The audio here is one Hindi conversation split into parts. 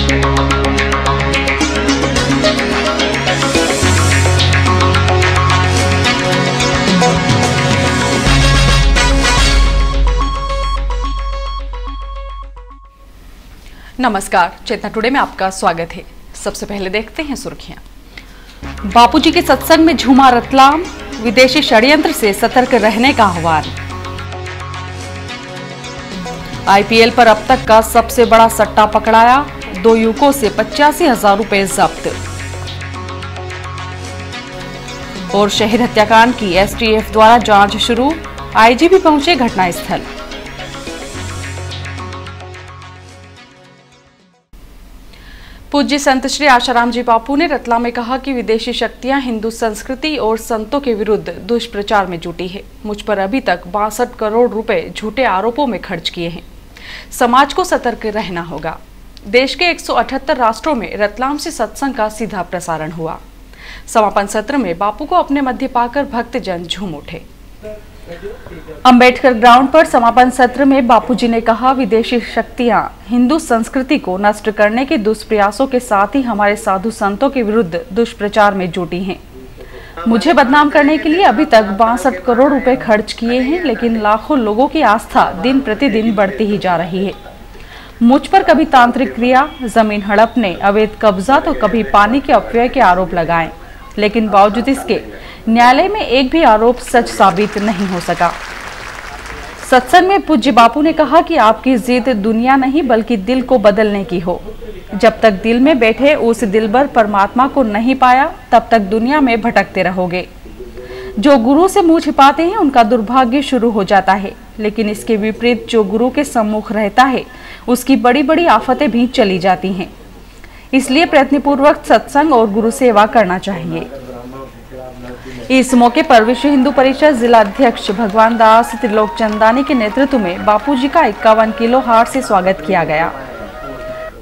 नमस्कार, चेतना टुडे में आपका स्वागत है। सबसे पहले देखते हैं सुर्खियां। बापूजी के सत्संग में झूमा रतलाम, विदेशी षड्यंत्र से सतर्क रहने का आह्वान। आईपीएल पर अब तक का सबसे बड़ा सट्टा पकड़ाया, 2 युवकों से 85,000 रुपए जब्त। और शहीद हत्याकांड की एसटीएफ द्वारा जांच शुरू, आईजीपी पहुंचे घटनास्थल। पूज्य संत श्री आशाराम जी बापू ने रतलाम में कहा कि विदेशी शक्तियां हिंदू संस्कृति और संतों के विरुद्ध दुष्प्रचार में जुटी है। मुझ पर अभी तक 62 करोड़ रुपए झूठे आरोपों में खर्च किए हैं। समाज को सतर्क रहना होगा। देश के 178 राष्ट्रों में रतलाम से सत्संग का सीधा प्रसारण हुआ। समापन सत्र में बापू को अपने मध्य पाकर भक्तजन झूम उठे। अंबेडकर ग्राउंड पर समापन सत्र में बापूजी ने कहा, विदेशी शक्तियां हिंदू संस्कृति को नष्ट करने के दुष्प्रयासों के साथ ही हमारे साधु संतों के विरुद्ध दुष्प्रचार में जुटी हैं। मुझे बदनाम करने के लिए अभी तक 62 करोड़ रुपए खर्च किए हैं, लेकिन लाखों लोगों की आस्था दिन प्रतिदिन बढ़ती ही जा रही है। मुझ पर कभी तांत्रिक क्रिया, जमीन हड़पने, अवैध कब्जा तो कभी पानी के अपव्यय के आरोप लगाए, लेकिन बावजूद इसके न्यायालय में एक भी आरोप सच साबित नहीं हो सका। सत्संग में पूज्य बापू ने कहा कि आपकी जिद दुनिया नहीं बल्कि दिल को बदलने की हो। जब तक दिल में बैठे उस दिलबर परमात्मा को नहीं पाया, तब तक दुनिया में भटकते रहोगे। जो गुरु से मुंह छिपाते हैं उनका दुर्भाग्य शुरू हो जाता है, लेकिन इसके विपरीत जो गुरु के सम्मुख रहता है उसकी बड़ी बड़ी आफतें भी चली जाती हैं। इसलिए प्रयत्नपूर्वक सत्संग और गुरु सेवा करना चाहिए। इस मौके पर विश्व हिंदू परिषद जिला अध्यक्ष भगवान दास त्रिलोक चंदानी के नेतृत्व में बापूजी का 51 किलो हार से स्वागत किया गया।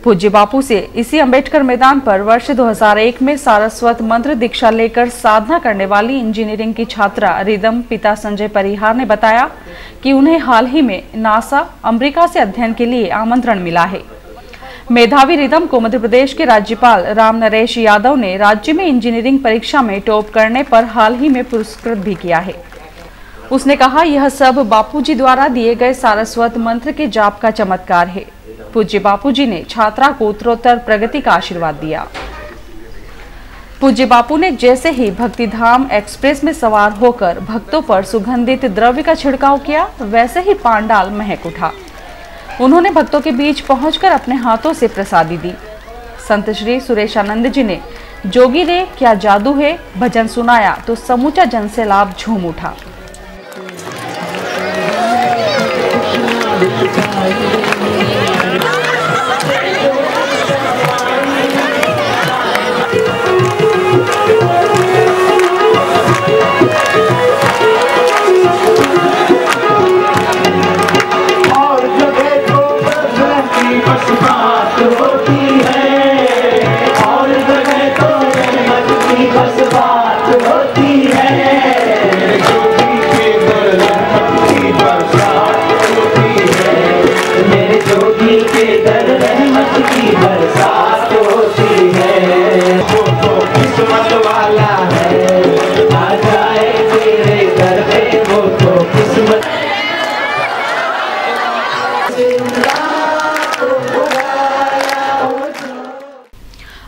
पूज्य बापू से इसी अंबेडकर मैदान पर वर्ष 2001 में सारस्वत मंत्र दीक्षा लेकर साधना करने वाली इंजीनियरिंग की छात्रा रिदम पिता संजय परिहार ने बताया कि उन्हें हाल ही में नासा अमेरिका से अध्ययन के लिए आमंत्रण मिला है। मेधावी रिदम को मध्य प्रदेश के राज्यपाल राम नरेश यादव ने राज्य में इंजीनियरिंग परीक्षा में टॉप करने पर हाल ही में पुरस्कृत भी किया है। उसने कहा, यह सब बापूजी द्वारा दिए गए सारस्वत मंत्र के जाप का चमत्कार है। पूज्य बापूजी ने छात्रा को उत्तरोत्तर प्रगति का आशीर्वाद दिया। पूज्य बापू ने जैसे ही भक्तिधाम एक्सप्रेस में सवार होकर भक्तों पर सुगंधित द्रव्य का छिड़काव किया, वैसे ही पांडाल महक उठा। उन्होंने भक्तों के बीच पहुंचकर अपने हाथों से प्रसादी दी। संत श्री सुरेशानंद जी ने जोगी रे क्या जादू है भजन सुनाया तो समूचा जनसैलाब झूम उठा।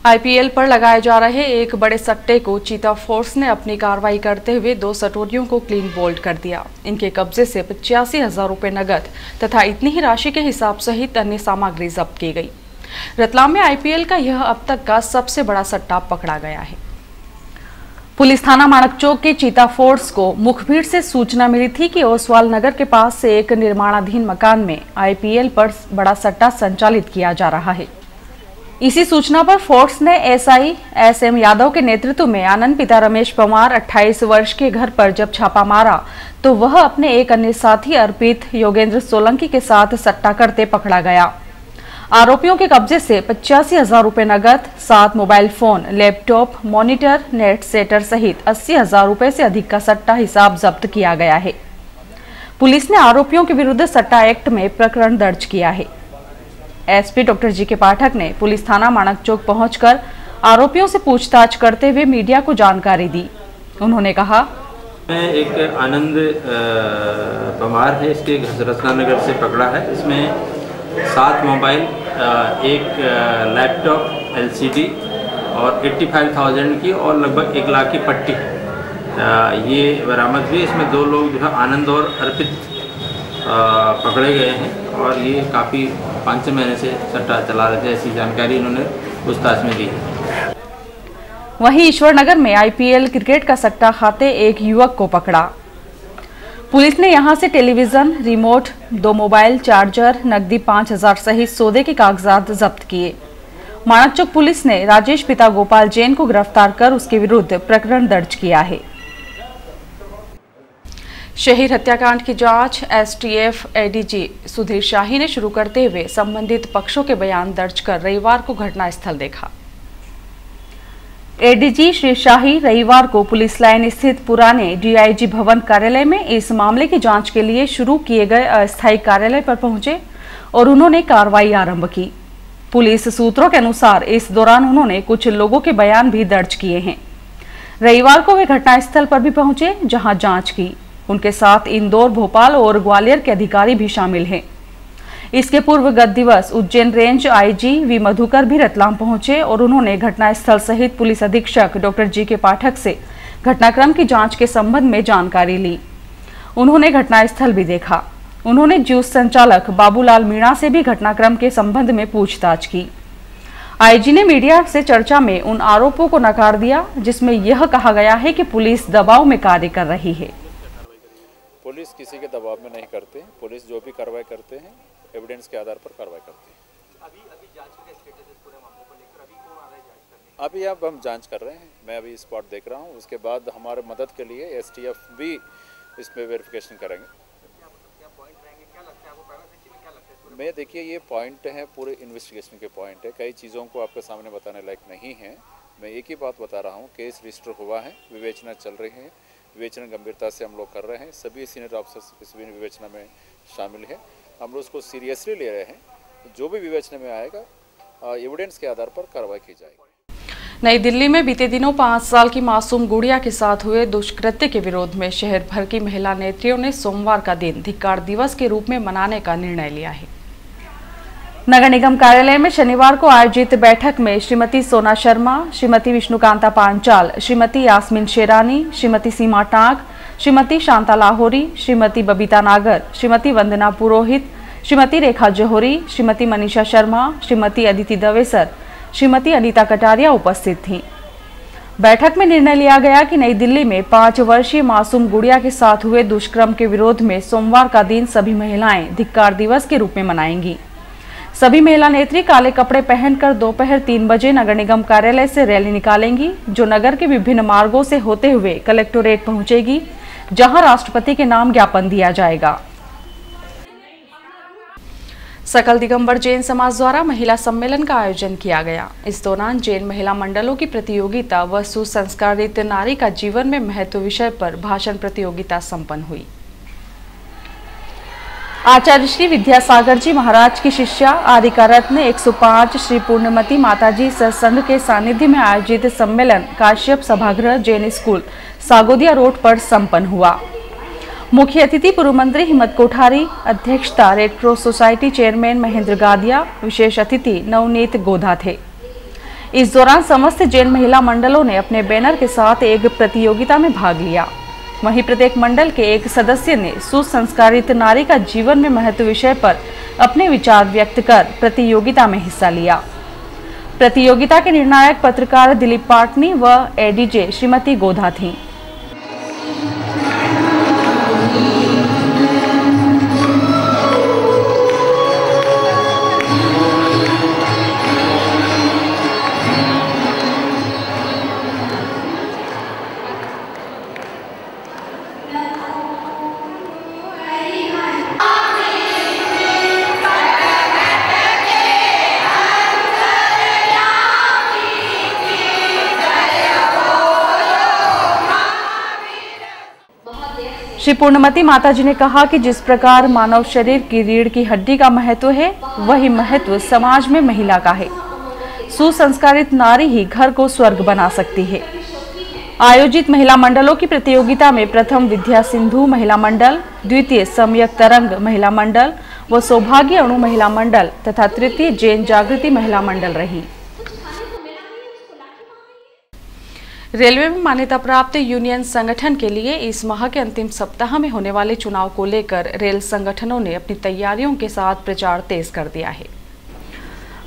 आईपीएल पर लगाए जा रहे एक बड़े सट्टे को चीता फोर्स ने अपनी कार्रवाई करते हुए 2 सटोरियों को क्लीन बोल्ड कर दिया। इनके कब्जे से 85,000 रुपए नगद तथा इतनी ही राशि के हिसाब सहित अन्य सामग्री जब्त की गई। रतलाम में आईपीएल का यह अब तक का सबसे बड़ा सट्टा पकड़ा गया है। पुलिस थाना माणकचौक के चीता फोर्स को मुखबिर से सूचना मिली थी कि ओसवाल नगर के पास से एक निर्माणाधीन मकान में आईपीएल पर बड़ा सट्टा संचालित किया जा रहा है। इसी सूचना पर फोर्स ने एसआई एसएम यादव के नेतृत्व में आनंद पिता रमेश पवार 28 वर्ष के घर पर जब छापा मारा तो वह अपने एक अन्य साथी अर्पित योगेंद्र सोलंकी के साथ सट्टा करते पकड़ा गया। आरोपियों के कब्जे से 85,000 रुपए नगद, 7 mobile phone, laptop, monitor, net setter सहित 80,000 रुपए से अधिक का सट्टा हिसाब जब्त किया गया है। पुलिस ने आरोपियों के विरुद्ध सट्टा एक्ट में प्रकरण दर्ज किया है। SP doctor GK. पाठक ने पुलिस थाना माणक चौक पहुंचकर आरोपियों से पूछताछ करते हुए मीडिया को जानकारी दी। उन्होंने कहा, एक आनंद पवार है, इसके रचना नगर से पकड़ा है। इसमें 7 मोबाइल, एक लैपटॉप LCD और 85,000 की और लगभग 1 लाख की पट्टी ये बरामद हुई। इसमें 2 लोग जो है आनंद और अर्पित पकड़े गए हैं और ये काफ़ी 5 महीने से सट्टा चला रहे थे, ऐसी जानकारी इन्होंने पूछताछ में दी। वहीं ईश्वरनगर में IPL क्रिकेट का सट्टा खाते एक युवक को पकड़ा। पुलिस ने यहां से टेलीविजन, रिमोट, 2 मोबाइल, चार्जर, नकदी 5,000 सहित सौदे के कागजात जब्त किए। माणक चौक पुलिस ने राजेश पिता गोपाल जैन को गिरफ्तार कर उसके विरुद्ध प्रकरण दर्ज किया है। शहीद हत्याकांड की जांच STF ADG सुधीर शाही ने शुरू करते हुए संबंधित पक्षों के बयान दर्ज कर रविवार को घटनास्थल देखा। ADG श्री शाही रविवार को पुलिस लाइन स्थित पुराने DIG भवन कार्यालय में इस मामले की जांच के लिए शुरू किए गए अस्थायी कार्यालय पर पहुंचे और उन्होंने कार्रवाई आरंभ की। पुलिस सूत्रों के अनुसार इस दौरान उन्होंने कुछ लोगों के बयान भी दर्ज किए हैं। रविवार को वे घटनास्थल पर भी पहुंचे, जहां जांच की। उनके साथ इंदौर, भोपाल और ग्वालियर के अधिकारी भी शामिल हैं। इसके पूर्व गत दिवस Ujjain range IG V Madhukar भी रतलाम पहुंचे और उन्होंने घटनास्थल सहित पुलिस अधीक्षक डॉक्टर जी.के. पाठक से घटनाक्रम की जांच के संबंध में जानकारी ली। उन्होंने घटनास्थल भी देखा। उन्होंने ज्यूस संचालक बाबूलाल मीणा से भी घटनाक्रम के संबंध में पूछताछ की। IG ने मीडिया से चर्चा में उन आरोपों को नकार दिया जिसमें यह कहा गया है कि पुलिस दबाव में कार्य कर रही है। पुलिस किसी के दबाव में नहीं करते। पुलिस जो भी कार्रवाई करते हैं एविडेंस के आधार पर कार्रवाई करती है। अभी जांच का स्टेटस इस पूरे मामले को लेकर अभी कौन आ रहा है जांच करने? अभी अब हम जांच कर रहे हैं। मैं अभी स्पॉट देख रहा हूँ। उसके बाद हमारे मदद के लिए STF भी इसमें वेरिफिकेशन करेंगे। क्या पॉइंट रहेंगे? क्या लगता है आपको? प्राइवेसी में क्या लगता है? मैं देखिए ये पॉइंट है, पूरे इन्वेस्टिगेशन के पॉइंट है। कई चीज़ों को आपके सामने बताने लायक नहीं है। मैं एक ही बात बता रहा हूँ, केस रजिस्टर हुआ है, विवेचना चल रही है, विवेचना गंभीरता से हम लोग कर रहे हैं। सभी सीनियर ऑफिसर्स इस विवेचना में शामिल है। हम लोग उसको सीरियसली ले रहे हैं। जो भी विवेचना में आएगा एविडेंस के आधार पर कार्रवाई की जाएगी। नई दिल्ली में बीते दिनों 5 साल की मासूम गुड़िया के साथ हुए दुष्कृत्य के विरोध में शहर भर की महिला नेत्रियों ने सोमवार का दिन धिक्कार दिवस के रूप में मनाने का निर्णय लिया है। नगर निगम कार्यालय में शनिवार को आयोजित बैठक में श्रीमती सोना शर्मा, श्रीमती विष्णुकांता पांचाल, श्रीमती यास्मीन शेरानी, श्रीमती सीमा टांक, श्रीमती शांता लाहौरी, श्रीमती बबीता नागर, श्रीमती वंदना पुरोहित, श्रीमती रेखा जौहरी, श्रीमती मनीषा शर्मा, श्रीमती अदिति दवेसर, श्रीमती अनीता कटारिया उपस्थित थीं। बैठक में निर्णय लिया गया कि नई दिल्ली में 5 वर्षीय मासूम गुड़िया के साथ हुए दुष्कर्म के विरोध में सोमवार का दिन सभी महिलाएं धिक्कार दिवस के रूप में मनाएंगी। सभी महिला नेत्री काले कपड़े पहनकर दोपहर 3 बजे नगर निगम कार्यालय से रैली निकालेंगी, जो नगर के विभिन्न मार्गों से होते हुए कलेक्टोरेट पहुंचेगी, जहां राष्ट्रपति के नाम ज्ञापन दिया जाएगा। सकल दिगंबर जैन समाज द्वारा महिला सम्मेलन का आयोजन किया गया। इस दौरान जैन महिला मंडलों की प्रतियोगिता व सुसंस्कारित नारी का जीवन में महत्व विषय पर भाषण प्रतियोगिता संपन्न हुई। आचार्य श्री विद्यासागर जी महाराज की शिष्या आदिका रत्न 105 श्री पूर्णमती माताजी सत्संग के सानिध्य में आयोजित सम्मेलन काश्यप सभागृह जैन स्कूल सागोदिया रोड पर संपन्न हुआ। मुख्य अतिथि पूर्व मंत्री हिम्मत कोठारी, अध्यक्षता red cross society chairman Mahendra Gadia, विशेष अतिथि नवनीत गोधा थे। इस दौरान समस्त जैन महिला मंडलों ने अपने बैनर के साथ एक प्रतियोगिता में भाग लिया। वहीं प्रत्येक मंडल के एक सदस्य ने सुसंस्कारित नारी का जीवन में महत्व विषय पर अपने विचार व्यक्त कर प्रतियोगिता में हिस्सा लिया। प्रतियोगिता के निर्णायक पत्रकार दिलीप पाटनी व ADJ श्रीमती गोधा थीं। श्री पूर्णमती माताजी ने कहा कि जिस प्रकार मानव शरीर की रीढ़ की हड्डी का महत्व है, वही महत्व समाज में महिला का है। सुसंस्कारित नारी ही घर को स्वर्ग बना सकती है। आयोजित महिला मंडलों की प्रतियोगिता में प्रथम विद्या सिंधु महिला मंडल, द्वितीय सम्यक तरंग महिला मंडल व सौभाग्य अणु महिला मंडल तथा तृतीय जैन जागृति महिला मंडल रही। रेलवे में मान्यता प्राप्त यूनियन संगठन के लिए इस माह के अंतिम सप्ताह में होने वाले चुनाव को लेकर रेल संगठनों ने अपनी तैयारियों के साथ प्रचार तेज कर दिया है।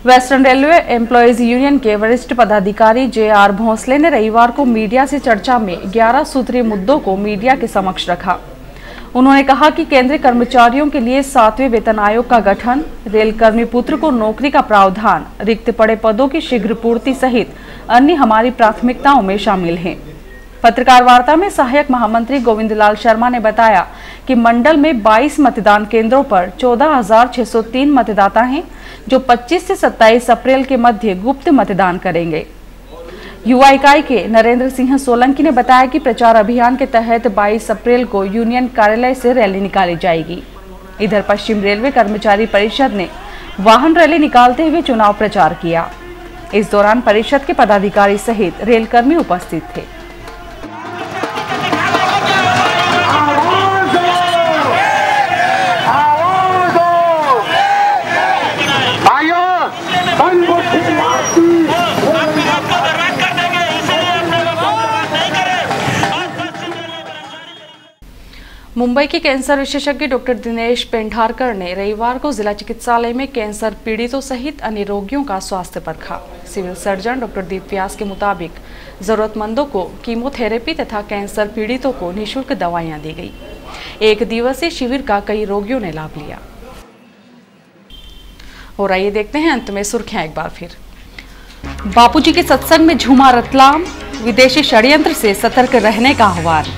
वेस्टर्न रेलवे एम्प्लॉयज यूनियन के वरिष्ठ पदाधिकारी JR भोंसले ने रविवार को मीडिया से चर्चा में 11 सूत्रीय मुद्दों को मीडिया के समक्ष रखा। उन्होंने कहा कि केंद्रीय कर्मचारियों के लिए 7वें वेतन आयोग का गठन, रेल कर्मी पुत्र को नौकरी का प्रावधान, रिक्त पड़े पदों की शीघ्र पूर्ति सहित अन्य हमारी प्राथमिकताओं में शामिल हैं। पत्रकार वार्ता में सहायक महामंत्री गोविंद लाल शर्मा ने बताया कि मंडल में 22 मतदान केंद्रों पर 14,603 मतदाता हैं, जो 25 से 27 अप्रैल के मध्य गुप्त मतदान करेंगे। युवा इकाई के नरेंद्र सिंह सोलंकी ने बताया कि प्रचार अभियान के तहत 22 अप्रैल को यूनियन कार्यालय से रैली निकाली जाएगी। इधर पश्चिम रेलवे कर्मचारी परिषद ने वाहन रैली निकालते हुए चुनाव प्रचार किया। इस दौरान परिषद के पदाधिकारी सहित रेलकर्मी उपस्थित थे। मुंबई के कैंसर विशेषज्ञ डॉक्टर दिनेश पेंढारकर ने रविवार को जिला चिकित्सालय में कैंसर पीड़ितों सहित अन्य रोगियों का स्वास्थ्य परखा। सिविल सर्जन डॉक्टर दीप व्यास के मुताबिक जरूरतमंदों को कीमोथेरेपी तथा कैंसर पीड़ितों को निःशुल्क दवाइयां दी गई। एक दिवसीय शिविर का कई रोगियों ने लाभ लिया। और आइए देखते हैं अंत में सुर्खियां एक बार फिर। बापूजी के सत्संग में झूमा रतलाम, विदेशी षड्यंत्र से सतर्क रहने का आह्वान।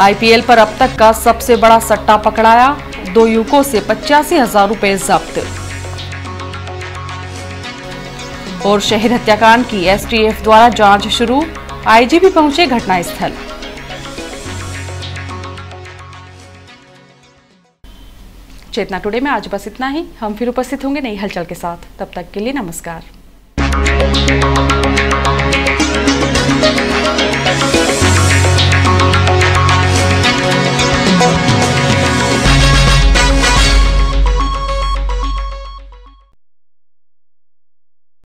IPL पर अब तक का सबसे बड़ा सट्टा पकड़ाया, 2 युवकों से 85,000 रुपए जब्त। और शहीद हत्याकांड की STF द्वारा जांच शुरू, IGP पहुंचे घटनास्थल। चेतना टुडे में आज बस इतना ही। हम फिर उपस्थित होंगे नई हलचल के साथ। तब तक के लिए नमस्कार।